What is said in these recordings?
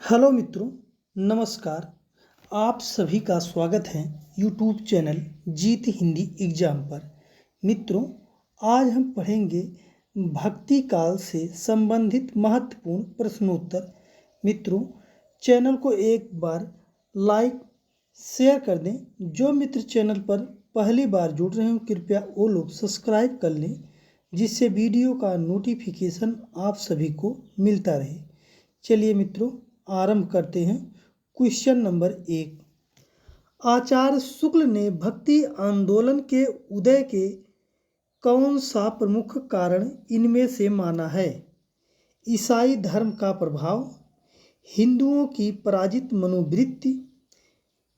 Hello मित्रों, नमस्कार। आप सभी का स्वागत है यूट्यूब चैनल जीत हिंदी एग्जाम पर। मित्रों, आज हम पढ़ेंगे भक्ति काल से संबंधित महत्वपूर्ण प्रश्नोत्तर। मित्रों, चैनल को एक बार लाइक शेयर कर दें। जो मित्र चैनल पर पहली बार जुड़ रहे हो कृपया वो लोग सब्सक्राइब कर लें, जिससे वीडियो का नोटिफिकेशन आप सभी को मिलता रहे। चलिए मित्रों, आरंभ करते हैं। Question number 1। आचार्य शुक्ल ने भक्ति आंदोलन के उदय के कौन सा प्रमुख कारण इनमें से माना है? ईसाई धर्म का प्रभाव, हिंदुओं की पराजित मनोवृत्ति,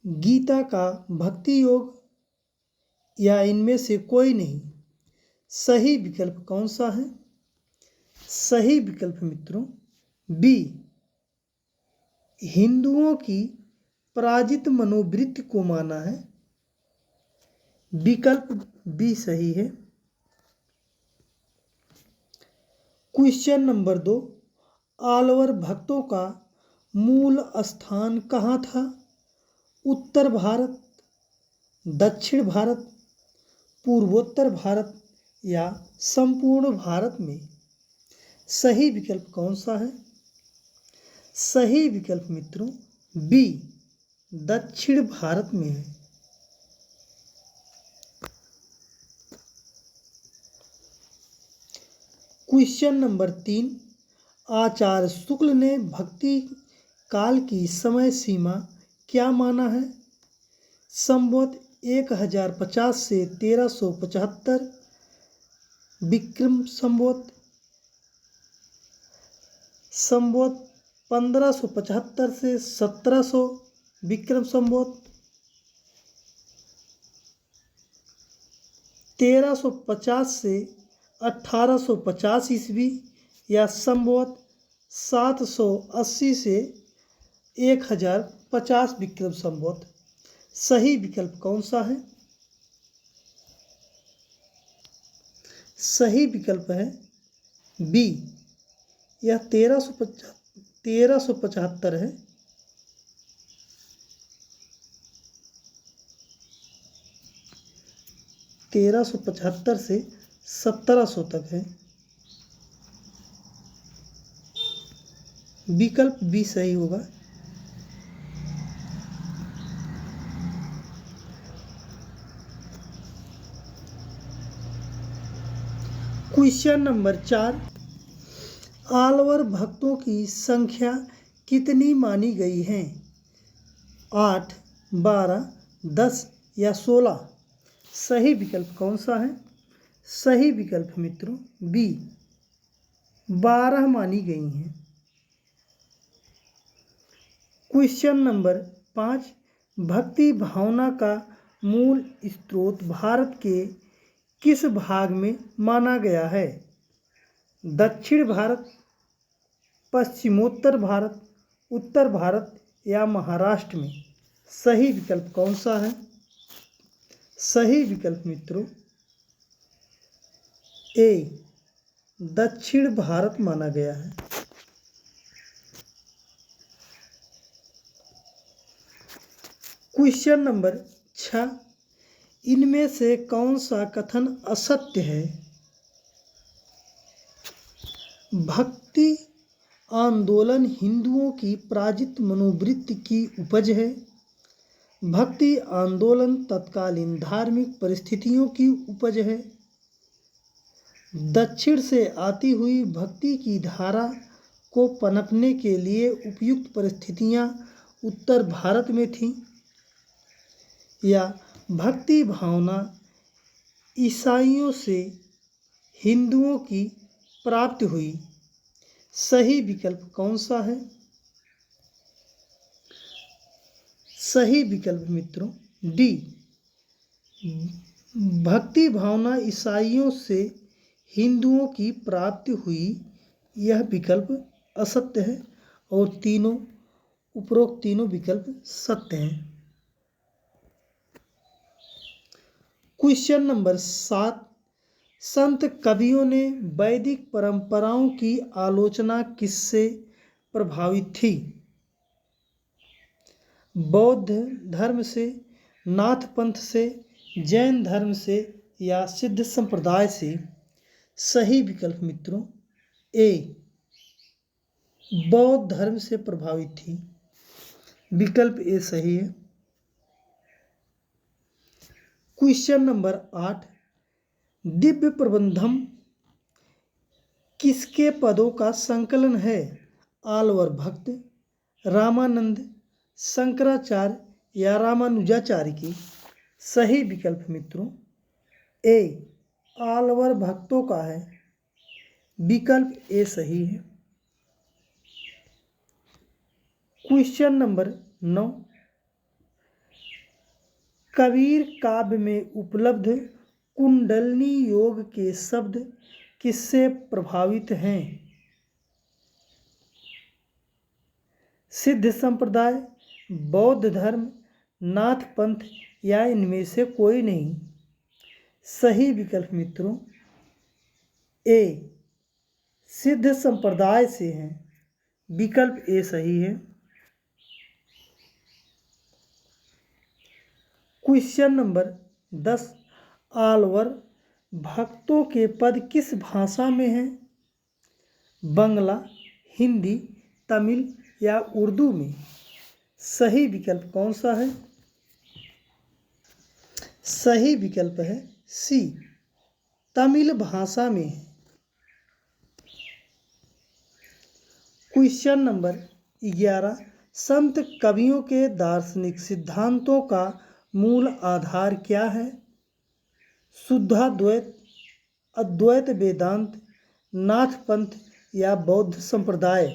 गीता का भक्ति योग, या इनमें से कोई नहीं? सही विकल्प कौन सा है? सही विकल्प मित्रों बी, हिंदुओं की पराजित मनोवृत्ति को माना है। विकल्प बी सही है। Question number 2। आलवर भक्तों का मूल स्थान कहाँ था? उत्तर भारत, दक्षिण भारत, पूर्वोत्तर भारत या संपूर्ण भारत में? सही विकल्प कौन सा है? सही विकल्प मित्रों बी, दक्षिण भारत में है। Question number 3। आचार्य शुक्ल ने भक्ति काल की समय सीमा क्या माना है? संवत 1050 से 1375, विक्रम संवत 1575 से 1700, विक्रम संवत 1350 से 1850 ईस्वी, या संवत 780 से 1050 विक्रम संवत? सही विकल्प कौन सा है? सही विकल्प है बी, यह 1375 है। तेरह सौ पचहत्तर से 1700 तक है। विकल्प बी सही होगा। Question number 4। आलवर भक्तों की संख्या कितनी मानी गई है? 8, 12, 10 या 16? सही विकल्प कौन सा है? सही विकल्प मित्रों बी, 12 मानी गई हैं। Question number 5। भक्ति भावना का मूल स्रोत भारत के किस भाग में माना गया है? दक्षिण भारत, पश्चिमोत्तर भारत, उत्तर भारत या महाराष्ट्र में? सही विकल्प कौन सा है? सही विकल्प मित्रों ए, दक्षिण भारत माना गया है। Question number 6। इनमें से कौन सा कथन असत्य है? भक्ति आंदोलन हिंदुओं की पराजित मनोवृत्ति की उपज है। भक्ति आंदोलन तत्कालीन धार्मिक परिस्थितियों की उपज है। दक्षिण से आती हुई भक्ति की धारा को पनपने के लिए उपयुक्त परिस्थितियां उत्तर भारत में थीं, या भक्ति भावना ईसाइयों से हिंदुओं की प्राप्ति हुई? सही विकल्प कौन सा है? सही विकल्प मित्रों डी, भक्ति भावना ईसाइयों से हिंदुओं की प्राप्ति हुई। यह विकल्प असत्य है और उपरोक्त तीनों विकल्प सत्य हैं। Question number 7। संत कवियों ने वैदिक परंपराओं की आलोचना किससे प्रभावित थी? बौद्ध धर्म से, नाथ पंथ से, जैन धर्म से या सिद्ध संप्रदाय से? सही विकल्प मित्रों ए, बौद्ध धर्म से प्रभावित थी। विकल्प ए सही है। क्वेश्चन नंबर 8, दिव्य प्रबंधम किसके पदों का संकलन है? आलवर भक्त, रामानंद, शंकराचार्य या रामानुजाचार्य की? सही विकल्प मित्रों ए, आलवर भक्तों का है। विकल्प ए सही है। क्वेश्चन नंबर 9, कबीर काव्य में उपलब्ध कुंडलिनी योग के शब्द किससे प्रभावित हैं? सिद्ध संप्रदाय, बौद्ध धर्म, नाथ पंथ या इनमें से कोई नहीं? सही विकल्प मित्रों ए, सिद्ध संप्रदाय से हैं। विकल्प ए सही है। क्वेश्चन नंबर 10, आलवर भक्तों के पद किस भाषा में हैं? बंगला, हिंदी, तमिल या उर्दू में? सही विकल्प कौन सा है? सही विकल्प है सी, तमिल भाषा में है। क्वेश्चन नंबर 11, संत कवियों के दार्शनिक सिद्धांतों का मूल आधार क्या है? शुद्धाद्वैत, अद्वैत वेदांत, नाथ पंथ या बौद्ध संप्रदाय?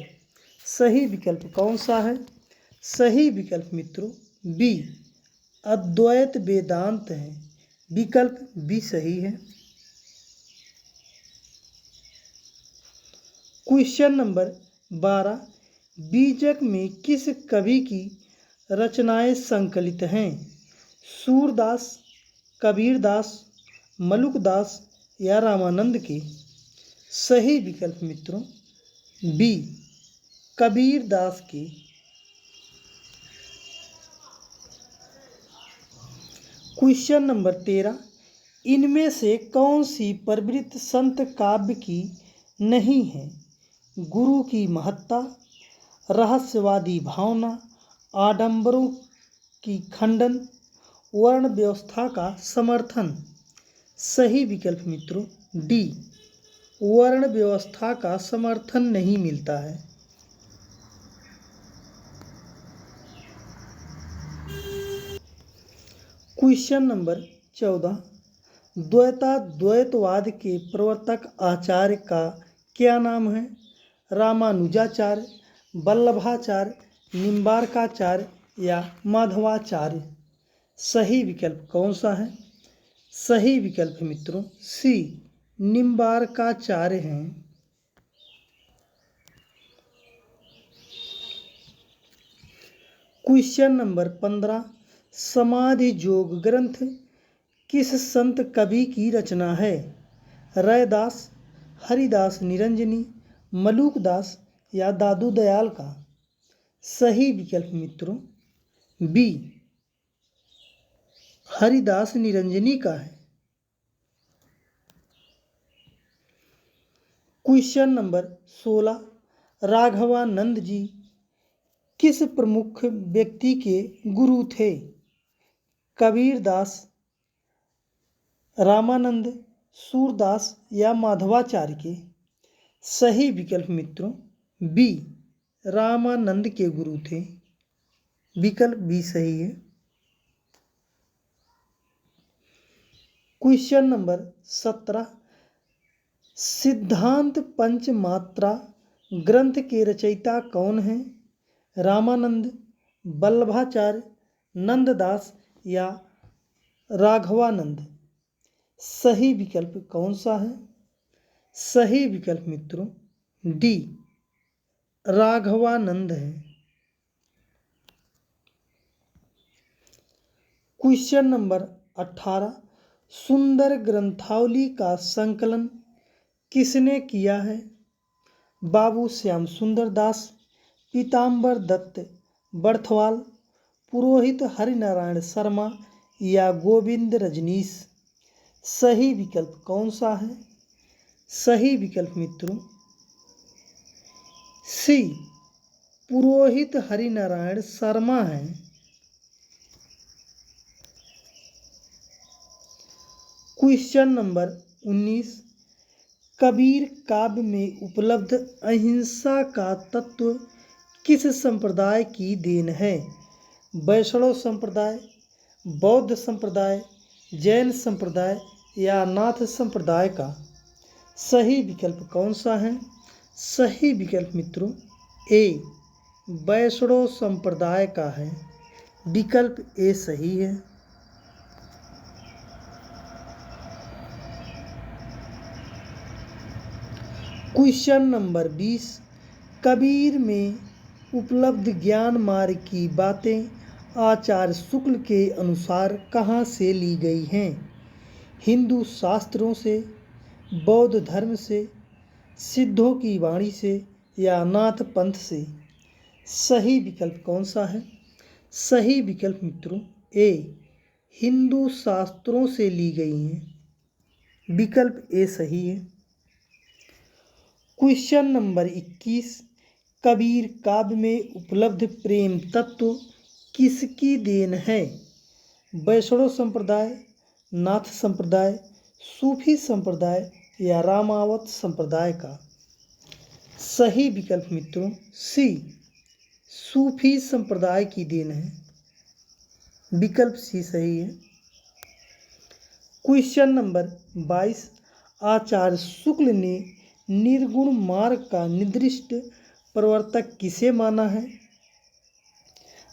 सही विकल्प कौन सा है? सही विकल्प मित्रों बी, अद्वैत वेदांत है। विकल्प बी सही है। क्वेश्चन नंबर 12, बीजक में किस कवि की रचनाएं संकलित हैं? सूरदास, कबीरदास, मलुकदास या रामानंद की? सही विकल्प मित्रों बी, कबीरदास की। क्वेश्चन नंबर 13, इनमें से कौन सी प्रवृत्ति संत काव्य की नहीं है? गुरु की महत्ता, रहस्यवादी भावना, आडंबरों की खंडन, वर्ण व्यवस्था का समर्थन? सही विकल्प मित्रों डी, वर्ण व्यवस्था का समर्थन नहीं मिलता है। क्वेश्चन नंबर 14, द्वैतवाद के प्रवर्तक आचार्य का क्या नाम है? रामानुजाचार्य, वल्लभाचार्य, निम्बार्काचार्य या माधवाचार्य? सही विकल्प कौन सा है? सही विकल्प मित्रों सी, निम्बार्काचार्य हैं। क्वेश्चन नंबर 15, समाधि योग ग्रंथ किस संत कवि की रचना है? रैदास, हरिदास निरंजनी, मलुकदास या दादू दयाल का? सही विकल्प मित्रों बी, हरिदास निरंजनी का है। क्वेश्चन नंबर 16, राघवानंद जी किस प्रमुख व्यक्ति के गुरु थे? कबीरदास, रामानंद, सूरदास या माधवाचार्य के? सही विकल्प मित्रों बी, रामानंद के गुरु थे। विकल्प बी सही है। क्वेश्चन नंबर 17, सिद्धांत पंचमात्रा ग्रंथ के रचयिता कौन हैं? रामानंद, वल्लभाचार्य, नंददास या राघवानंद? सही विकल्प कौन सा है? सही विकल्प मित्रों डी, राघवानंद है। क्वेश्चन नंबर 18, सुंदर ग्रंथावली का संकलन किसने किया है? बाबू श्याम सुंदर दास, पीताम्बर दत्त बर्थवाल, पुरोहित हरिनारायण शर्मा या गोविंद रजनीश। सही विकल्प कौन सा है? सही विकल्प मित्रों सी पुरोहित हरिनारायण शर्मा है। क्वेश्चन नंबर 19, कबीर काव्य में उपलब्ध अहिंसा का तत्व किस संप्रदाय की देन है? वैष्णव संप्रदाय, बौद्ध संप्रदाय, जैन संप्रदाय या नाथ संप्रदाय का? सही विकल्प कौन सा है? सही विकल्प मित्रों ए वैष्णव संप्रदाय का है। विकल्प ए सही है। क्वेश्चन नंबर 20, कबीर में उपलब्ध ज्ञान मार्ग की बातें आचार्य शुक्ल के अनुसार कहाँ से ली गई हैं? हिंदू शास्त्रों से, बौद्ध धर्म से, सिद्धों की वाणी से या नाथ पंथ से? सही विकल्प कौन सा है? सही विकल्प मित्रों ए हिंदू शास्त्रों से ली गई हैं। विकल्प ए सही है। क्वेश्चन नंबर 21, कबीर काव्य में उपलब्ध प्रेम तत्व किसकी देन है? वैष्णव संप्रदाय, नाथ संप्रदाय, सूफी संप्रदाय या रामावत संप्रदाय का? सही विकल्प मित्रों सी सूफी संप्रदाय की देन है। विकल्प सी सही है। क्वेश्चन नंबर 22, आचार्य शुक्ल ने निर्गुण मार्ग का निर्दिष्ट प्रवर्तक किसे माना है?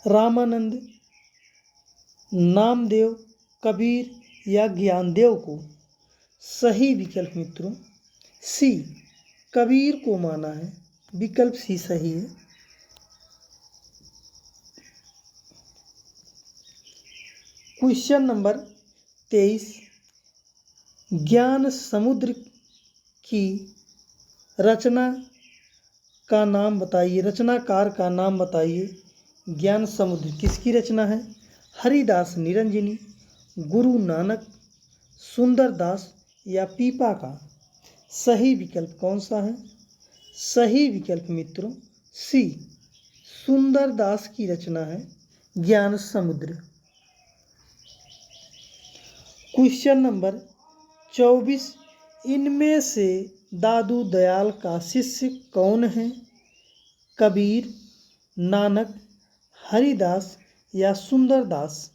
रामानंद, नामदेव, कबीर या ज्ञानदेव को? सही विकल्प मित्रों सी कबीर को माना है। विकल्प सी सही है। क्वेश्चन नंबर 23, ज्ञान समुद्र की रचना का नाम बताइए, रचनाकार का नाम बताइए। ज्ञान समुद्र किसकी रचना है? हरिदास निरंजनी, गुरु नानक, सुंदरदास या पीपा का? सही विकल्प कौन सा है? सही विकल्प मित्रों सी सुंदरदास की रचना है ज्ञान समुद्र। क्वेश्चन नंबर 24, इनमें से दादू दयाल का शिष्य कौन है? कबीर, नानक, हरिदास या सुंदरदास?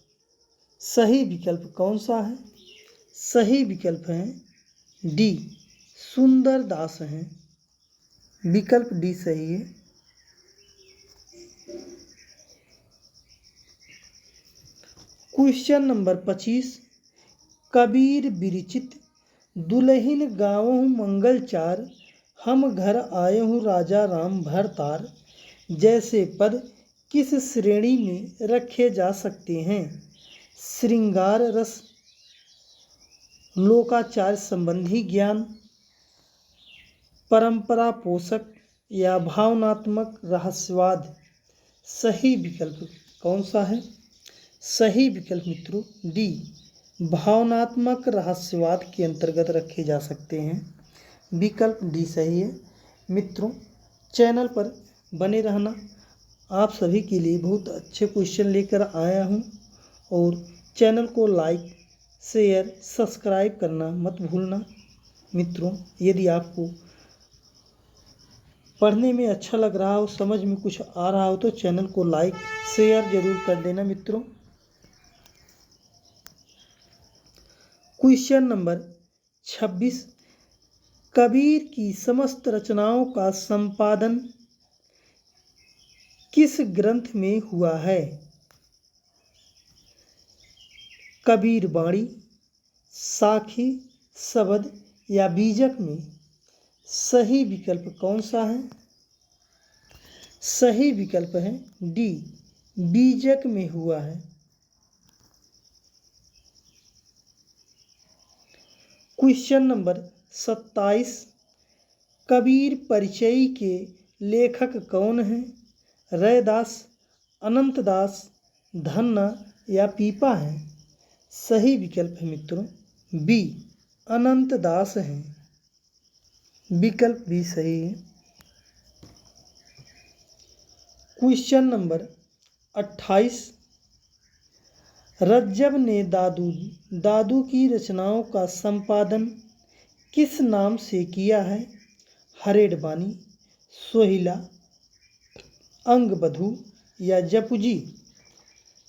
सही विकल्प कौन सा है? सही विकल्प है डी सुंदरदास हैं। विकल्प डी सही है। क्वेश्चन नंबर 25, कबीर विरचित दुल्हिन गावहु मंगल चार, हम घर आए हूँ राजा राम भरतार जैसे पद किस श्रेणी में रखे जा सकते हैं? श्रृंगार रस, लोकाचार संबंधी ज्ञान, परंपरा पोषक या भावनात्मक रहस्यवाद? सही विकल्प कौन सा है? सही विकल्प मित्रों डी भावनात्मक रहस्यवाद के अंतर्गत रखे जा सकते हैं। विकल्प डी सही है। मित्रों चैनल पर बने रहना, आप सभी के लिए बहुत अच्छे क्वेश्चन लेकर आया हूं और चैनल को लाइक, शेयर, सब्सक्राइब करना मत भूलना। मित्रों यदि आपको पढ़ने में अच्छा लग रहा हो, समझ में कुछ आ रहा हो तो चैनल को लाइक, शेयर जरूर कर देना। मित्रों क्वेश्चन नंबर 26, कबीर की समस्त रचनाओं का संपादन किस ग्रंथ में हुआ है? कबीर वाणी, साखी, शबद या बीजक में? सही विकल्प कौन सा है? सही विकल्प है डी बीजक में हुआ है। क्वेश्चन नंबर 27, कबीर परिचय के लेखक कौन हैं? रैदास, अनंतदास, धन्ना या पीपा हैं। सही विकल्प है मित्रों बी अनंत दास हैं। विकल्प भी सही है। Question number 28। रज्जब ने दादू की रचनाओं का संपादन किस नाम से किया है? हरेडबानी, सोहिला, अंगबधू या जपुजी?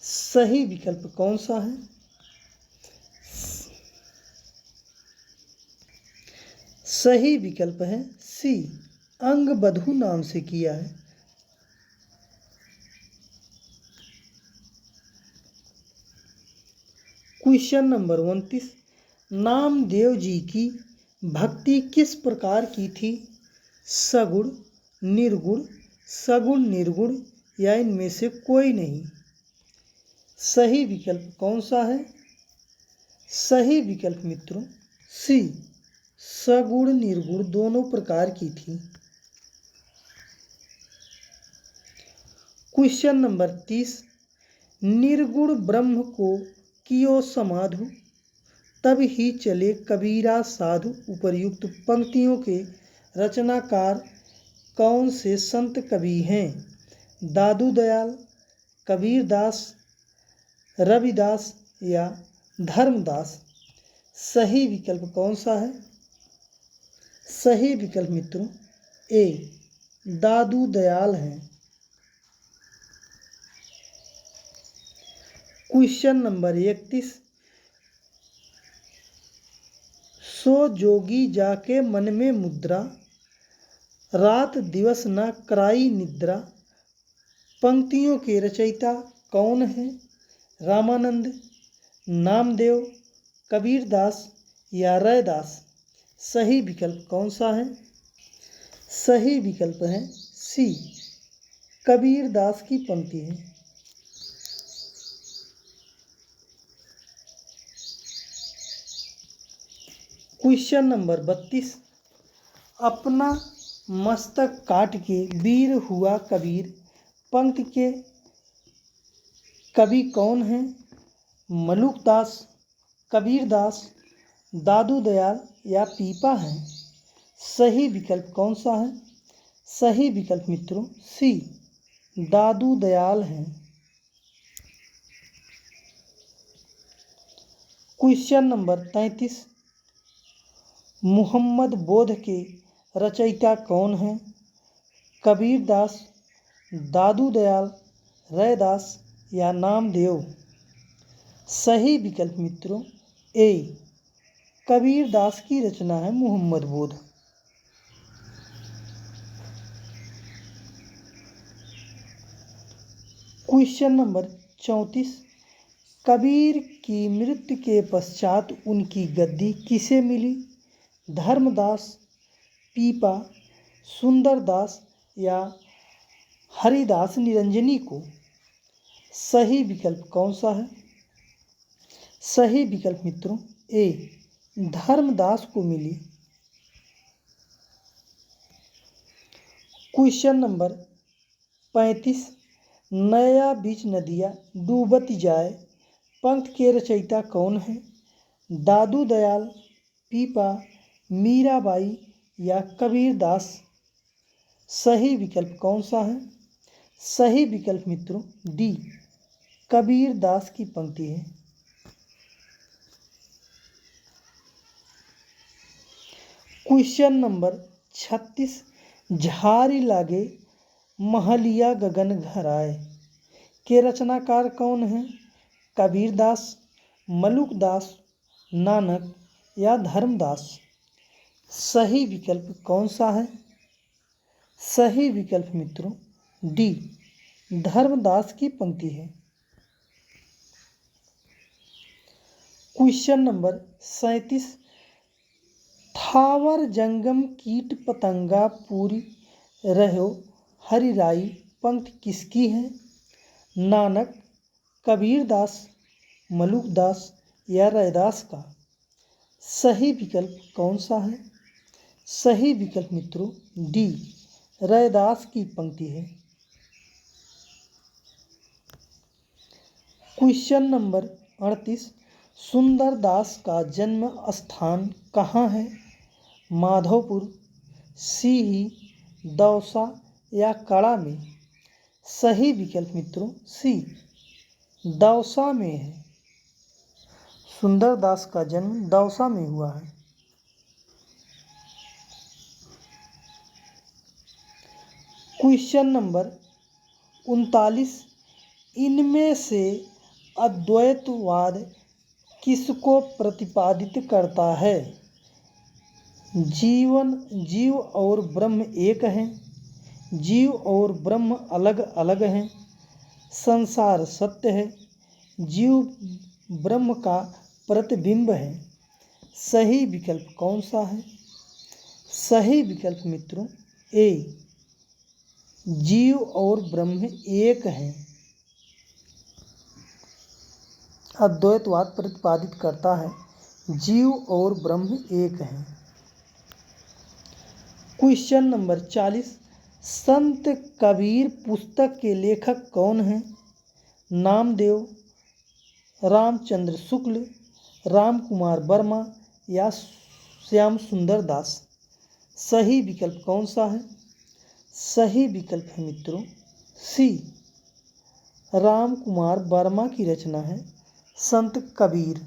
सही विकल्प कौन सा है? सही विकल्प है सी अंगबधू नाम से किया है। Question number 29। नामदेव जी की भक्ति किस प्रकार की थी? सगुण, निर्गुण, सगुण निर्गुण या इनमें से कोई नहीं? सही विकल्प कौन सा है? सही विकल्प मित्रों सी सगुण निर्गुण दोनों प्रकार की थी। Question number 30। निर्गुण ब्रह्म को कियो समाधु, तब ही चले कबीरा साधु। उपर्युक्त पंक्तियों के रचनाकार कौन से संत कवि हैं? दादू दयाल, कबीरदास, रविदास या धर्मदास? सही विकल्प कौन सा है? सही विकल्प मित्रों ए दादू दयाल हैं। Question number 31। सो जोगी जाके मन में मुद्रा, रात दिवस न कराई निद्रा। पंक्तियों के रचयिता कौन है? रामानंद, नामदेव, कबीरदास या रैदास? सही विकल्प कौन सा है? सही विकल्प है सी कबीरदास की पंक्ति है। Question number 32। अपना मस्तक काट के वीर हुआ कबीर। पंक्ति के कवि कौन हैं? मलुकदास, कबीरदास, दादू दयाल या पीपा हैं? सही विकल्प कौन सा है? सही विकल्प मित्रों सी दादू दयाल हैं। Question number 33। मुहम्मद बोध के रचयिता कौन हैं? कबीरदास, दादू दयाल, रैदास या नामदेव? सही विकल्प मित्रों ए कबीरदास की रचना है मुहम्मद बोध। Question number 34। कबीर की मृत्यु के पश्चात उनकी गद्दी किसे मिली? धर्मदास, पीपा, सुंदरदास या हरिदास निरंजनी को? सही विकल्प कौन सा है? सही विकल्प मित्रों ए धर्मदास को मिली। Question number 35। नया बीच नदिया डूबती जाए। पंक्ति के रचयिता कौन है? दादू दयाल, पीपा, मीराबाई या कबीरदास? सही विकल्प कौन सा है? सही विकल्प मित्रों डी कबीरदास की पंक्ति है। Question number 36। झारी लागे महलिया गगन घराए के रचनाकार कौन हैं? कबीरदास, मलुकदास, नानक या धर्मदास? सही विकल्प कौन सा है? सही विकल्प मित्रों डी धर्मदास की पंक्ति है। Question number 37। थावर जंगम कीट पतंगा पूरी रहो हरिराई। पंक्ति किसकी है? नानक, कबीरदास, मलुकदास या रैदास का? सही विकल्प कौन सा है? सही विकल्प मित्रों डी रैदास की पंक्ति है। क्वेश्चन नंबर 38, सुंदरदास का जन्म स्थान कहाँ है? माधोपुर, सीही, दौसा या कड़ा में? सही विकल्प मित्रों सी, दौसा में है। सुंदरदास का जन्म दौसा में हुआ है। क्वेश्चन नंबर 39, इनमें से अद्वैतवाद किसको प्रतिपादित करता है? जीव और ब्रह्म एक हैं, जीव और ब्रह्म अलग अलग हैं, संसार सत्य है, जीव ब्रह्म का प्रतिबिंब है। सही विकल्प कौन सा है? सही विकल्प मित्रों ए, जीव और ब्रह्म एक हैं। अद्वैतवाद प्रतिपादित करता है जीव और ब्रह्म एक हैं। क्वेश्चन नंबर 40, संत कबीर पुस्तक के लेखक कौन हैं? नामदेव, रामचंद्र शुक्ल, राम कुमार वर्मा या श्याम सुंदर दास? सही विकल्प कौन सा है? सही विकल्प है मित्रों सी, राम कुमार वर्मा की रचना है संत कबीर।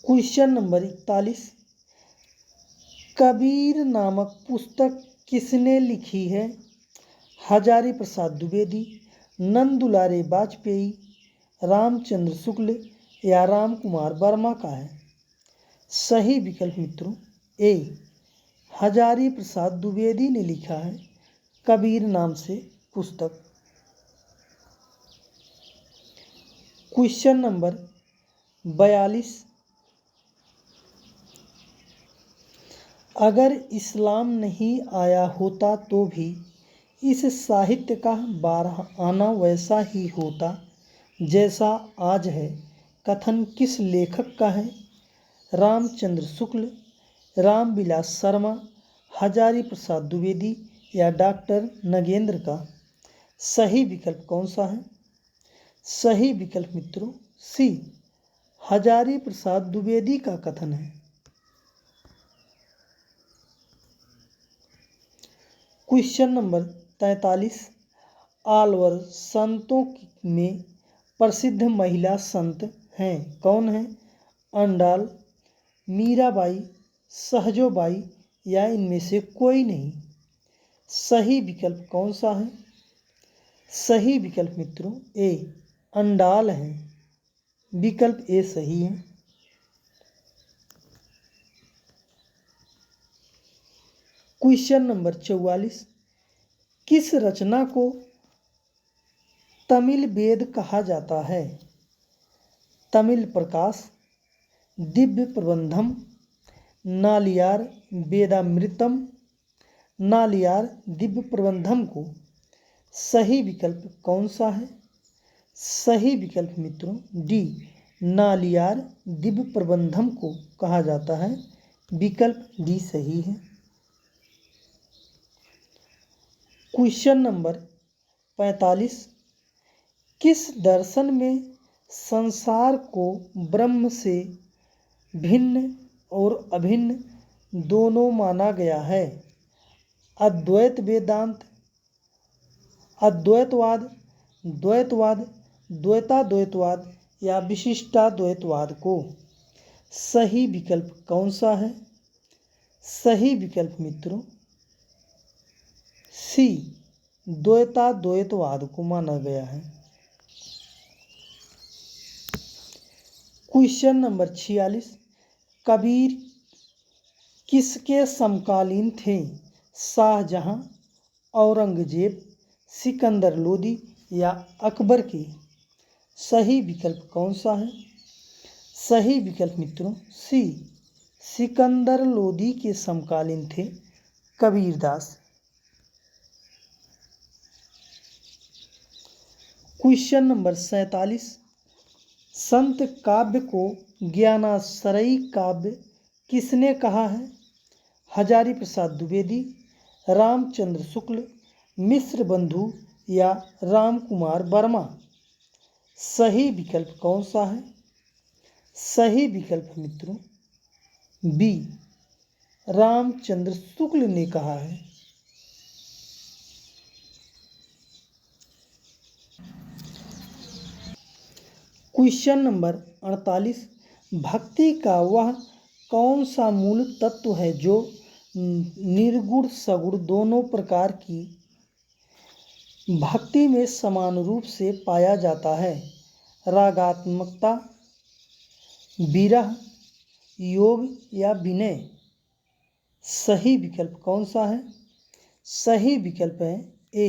क्वेश्चन नंबर 41, कबीर नामक पुस्तक किसने लिखी है? हजारी प्रसाद द्विवेदी, नंदुलारे वाजपेयी, रामचंद्र शुक्ल या राम कुमार वर्मा का है? सही विकल्प मित्रों ए, हजारी प्रसाद द्विवेदी ने लिखा है कबीर नाम से पुस्तक। क्वेश्चन नंबर 42, अगर इस्लाम नहीं आया होता तो भी इस साहित्य का बारह आना वैसा ही होता जैसा आज है, कथन किस लेखक का है? रामचंद्र शुक्ल, रामविलास शर्मा, हजारी प्रसाद द्विवेदी या डॉक्टर नगेंद्र का? सही विकल्प कौन सा है? सही विकल्प मित्रों सी, हजारी प्रसाद द्विवेदी का कथन है। क्वेश्चन नंबर 43, आलवर संतों में प्रसिद्ध महिला संत हैं कौन है? अंडाल, मीराबाई, सहजोबाई या इनमें से कोई नहीं? सही विकल्प कौन सा है? सही विकल्प मित्रों ए, अंडाल है। विकल्प ए सही है। क्वेश्चन नंबर 44, किस रचना को तमिल वेद कहा जाता है? तमिल प्रकाश, दिव्य प्रबंधम, नालियार वेदामृतम, नालियार दिव्य प्रबंधम को? सही विकल्प कौन सा है? सही विकल्प मित्रों डी, नालियार दिव्य प्रबंधम को कहा जाता है। विकल्प डी सही है। क्वेश्चन नंबर 45, किस दर्शन में संसार को ब्रह्म से भिन्न और अभिन्न दोनों माना गया है? अद्वैत वेदांत, अद्वैतवाद, द्वैतवाद, द्वैताद्वैतवाद या विशिष्टाद्वैतवाद को? सही विकल्प कौन सा है? सही विकल्प मित्रों सी, द्वैताद्वैतवाद को माना गया है। क्वेश्चन नंबर 46, कबीर किसके समकालीन थे? शाहजहां, औरंगजेब, सिकंदर लोदी या अकबर के? सही विकल्प कौन सा है? सही विकल्प मित्रों सी, सिकंदर लोदी के समकालीन थे कबीरदास। क्वेश्चन नंबर 47, संत काव्य को ज्ञानाश्रयी काव्य किसने कहा है? हजारी प्रसाद द्विवेदी, रामचंद्र शुक्ल, मिश्र बंधु या राम कुमार वर्मा। सही विकल्प कौन सा है? सही विकल्प मित्रों बी, रामचंद्र शुक्ल ने कहा है। क्वेश्चन नंबर 48, भक्ति का वह कौन सा मूल तत्व है जो निर्गुण सगुण दोनों प्रकार की भक्ति में समान रूप से पाया जाता है? रागात्मकता, विरह, योग या विनय। सही विकल्प कौन सा है? सही विकल्प है ए,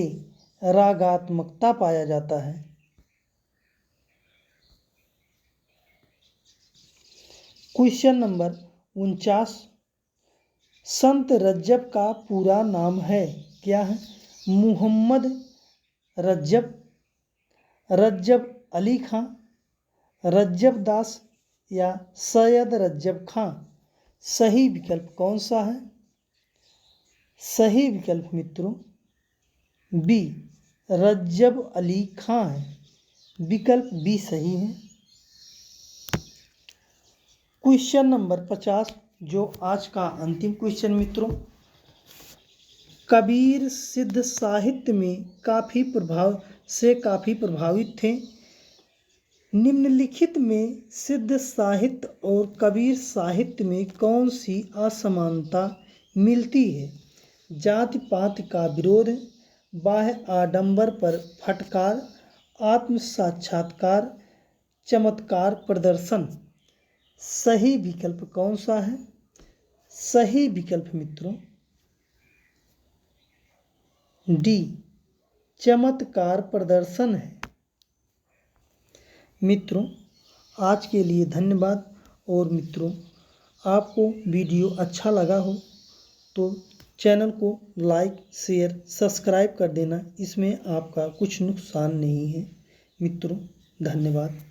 रागात्मकता पाया जाता है। क्वेश्चन नंबर 49, संत रज्जब का पूरा नाम है? क्या है? मोहम्मद रज्जब, रज्जब अली खां, रज्जब दास या सैयद रज्जब खां। सही विकल्प कौन सा है? सही विकल्प मित्रों बी, रज्जब अली खां है। विकल्प बी सही है। क्वेश्चन नंबर 50, जो आज का अंतिम क्वेश्चन मित्रों, कबीर सिद्ध साहित्य में काफ़ी प्रभावित थे। निम्नलिखित में सिद्ध साहित्य और कबीर साहित्य में कौन सी असमानता मिलती है? जाति पाति का विरोध, बाह्य आडंबर पर फटकार, आत्म साक्षात्कार, चमत्कार प्रदर्शन। सही विकल्प कौन सा है? सही विकल्प मित्रों डी, चमत्कार प्रदर्शन है। मित्रों आज के लिए धन्यवाद। और मित्रों आपको वीडियो अच्छा लगा हो तो चैनल को लाइक शेयर सब्सक्राइब कर देना, इसमें आपका कुछ नुकसान नहीं है। मित्रों धन्यवाद।